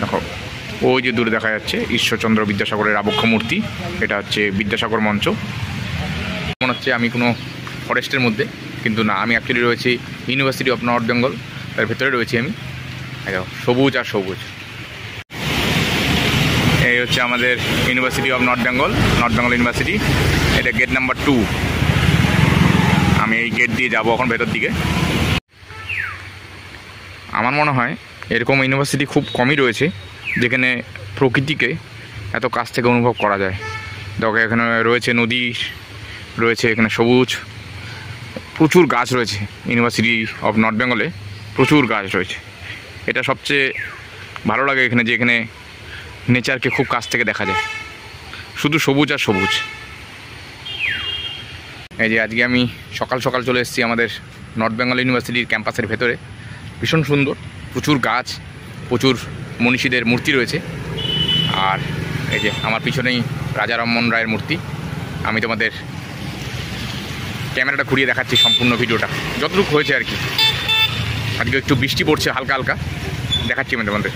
দেখো ওই যে দূরে দেখা যাচ্ছে ঈশ্বরচন্দ্র বিদ্যাসাগরের আবক্ষ মূর্তি, এটা হচ্ছে বিদ্যাসাগর মঞ্চ। মনে হচ্ছে আমি কোনো ফরেস্টের মধ্যে, কিন্তু না, আমি অ্যাকচুয়ালি রয়েছি ইউনিভার্সিটি অফ নর্থ বেঙ্গল, তার ভেতরে রয়েছি আমি। দেখো সবুজ আর সবুজ। এই হচ্ছে আমাদের university of north Bengal university. এটা গেট নাম্বার 2। আমি এই গেট দিয়ে যাব এখন ভেতর দিকে। আমার মনে হয় এরকম ইউনিভার্সিটি খুব কমই রয়েছে যেখানে প্রকৃতিকে এত কাছ থেকে অনুভব করা যায়। দেখো এখানে রয়েছে নদী, রয়েছে এখানে সবুজ, প্রচুর গাছ রয়েছে। ইউনিভার্সিটি অফ নর্থ বেঙ্গলে প্রচুর গাছ রয়েছে। এটা সবচেয়ে ভালো লাগে এখানে, যে এখানে নেচারকে খুব কাছ থেকে দেখা যায়, শুধু সবুজ আর সবুজ। এই যে আজকে আমি সকাল সকাল চলে এসেছি আমাদের নর্থ বেঙ্গল ইউনিভার্সিটির ক্যাম্পাসের ভেতরে। ভীষণ সুন্দর, প্রচুর গাছ, প্রচুর মনীষীদের মূর্তি রয়েছে। আর এই যে আমার পিছনেই রাজা রামমোহন রায়ের মূর্তি। আমি তোমাদের ক্যামেরাটা ঘুরিয়ে দেখাচ্ছি সম্পূর্ণ ভিডিওটা, যতটুকু হয়েছে আর কি। আজকে একটু বৃষ্টি পড়ছে হালকা হালকা, দেখাচ্ছি আমি তোমাদের।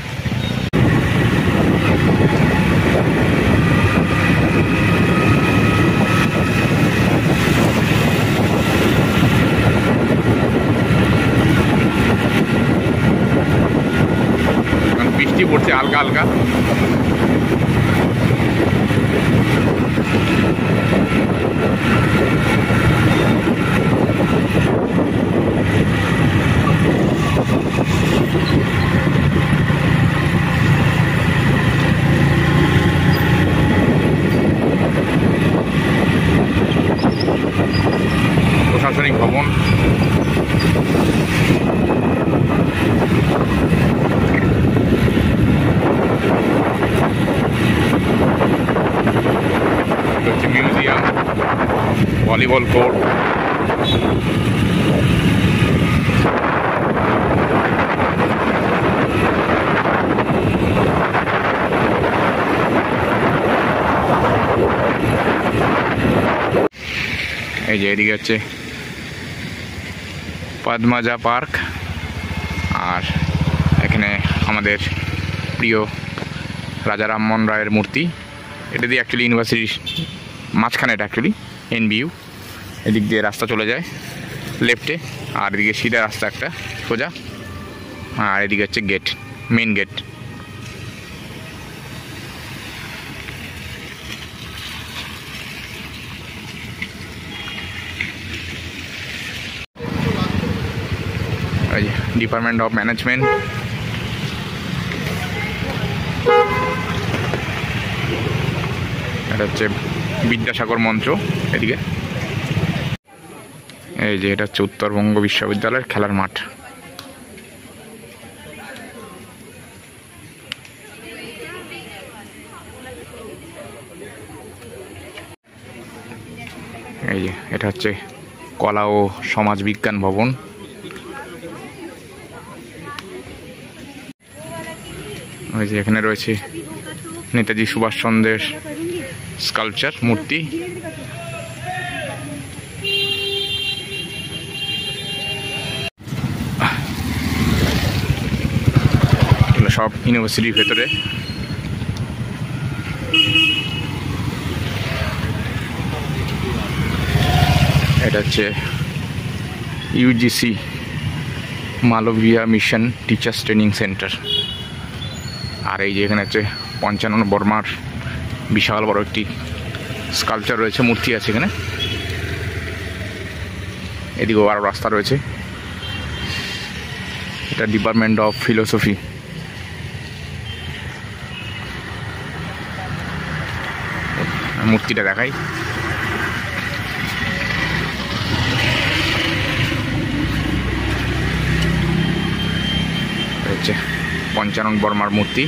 বৃষ্টি পড়ছে হালকা হালকা। প্রশাসনিক ভবন, মিউজিয়াম, ভলিবল কোর্ট, এই যে এদিকে হচ্ছে পদ্মজা পার্ক। আর এখানে আমাদের প্রিয় রাজা রামমোহন রায়ের মূর্তি। এটা দিয়ে অ্যাকচুয়ালি ইউনিভার্সিটির মাঝখানে, এটা অ্যাকচুয়ালি NBU। এদিক দিয়ে রাস্তা চলে যায় লেফটে, আর এদিকে সিধা রাস্তা একটা সোজা। আর এদিকে হচ্ছে gate, main gate. Department of management. এটা হচ্ছে বিদ্যাসাগর মঞ্চ এদিকে। এই যে এটা হচ্ছে উত্তরবঙ্গ বিশ্ববিদ্যালয়ের খেলার মাঠ। এই যে এটা হচ্ছে কলা ও সমাজ বিজ্ঞান ভবন। ওই যে এখানে রয়েছে নেতাজি সুভাষচন্দ্রের স্কাল্পচার মূর্তি। এগুলো সব ইউনিভার্সিটির ভেতরে। এটা হচ্ছে UGC Malviya mission teachers training centre. আর এই যে এখানে হচ্ছে পঞ্চানন বর্মার বিশাল বড় একটি স্কাল্পচার রয়েছে, মূর্তি আছে এখানে। এদিকেও আরও রাস্তা রয়েছে। এটা ডিপার্টমেন্ট অফ ফিলোসফি। মূর্তিটা দেখাই। হচ্ছে পঞ্চানন বর্মার মূর্তি।